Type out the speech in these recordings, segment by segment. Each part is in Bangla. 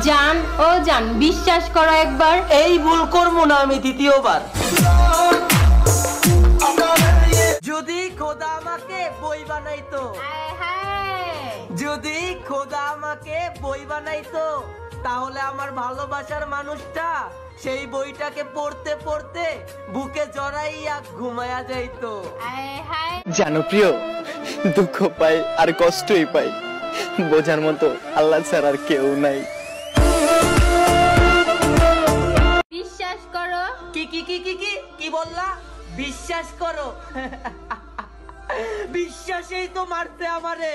জান ও জান বিশ্বাস করো একবার। এই ভুল করবো না আমি দ্বিতীয়বার। যদি খোদা আমাকে বই বানাইতো, যদি খোদা আমাকে বই বানাইতো, তাহলে আমার ভালোবাসার মানুষটা সেই বইটাকে পড়তে পড়তে বুকে জড়াইয়া ঘুমায়া যাইতো। জানো প্রিয়, দুঃখ পাই আর কষ্টই পাই, বোঝার মতো আল্লাহ ছাড়া আর কেউ নাই। বিশ্বাস করো। কি কি কি কি কি কি বললা? বিশ্বাস করো? বিশ্বাসেই তো মারতে আমারে।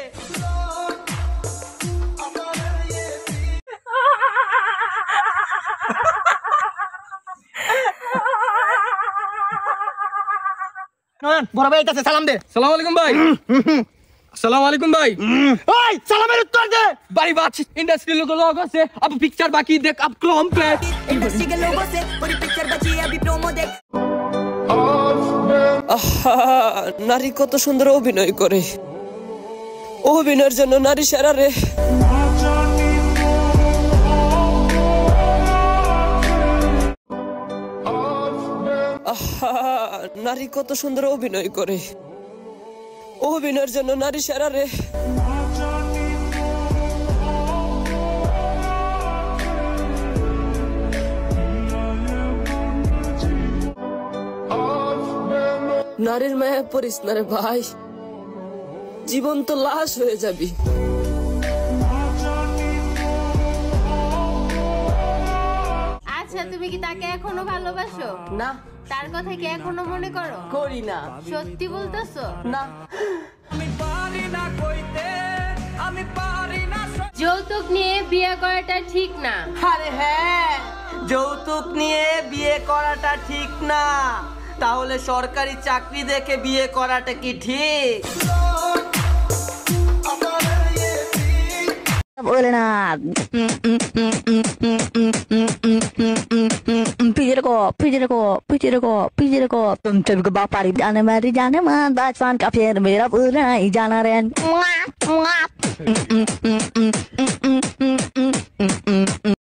বড় ভাই কাছে সালাম দে। সালাম আলাইকুম ভাই। আসসালামু আলাইকুম ভাই। ওই সালামের উত্তর দে। भाई बात इंडस्ट्री लोगों से अब पिक्चर बाकी देख अब कंप्लीट इंडस्ट्री के लोगों से पूरी पिक्चर बची है अभी प्रोमो देख। নারী কত সুন্দর অভিনয় করে, অভিনয়ের জন্য নারী সেরা রে। নারী কত সুন্দর অভিনয় করে, অভিনয়ের জন্য নারী সেরা রে। নারীর মায়া পড়িস না রে ভাই, জীবন তো লাশ হয়ে যাবি। আচ্ছা তুমি কি তাকে এখনো ভালোবাসো? না। তার কথা কি এখনো মনে করো? করি না। সত্যি বলতেছো? না। যৌতুক নিয়ে বিয়ে করাটা ঠিক না। আরে হ্যাঁ, যৌতুক নিয়ে বিয়ে করাটা ঠিক না। তাহলে সরকারি চাকরি দেখে বিয়ে করাটা কি ঠিক? বলে না पिजर को तुम सबको बापारी जाने मारी जाने मान बादशाह का फिर मेरा पूरा ही जाना रे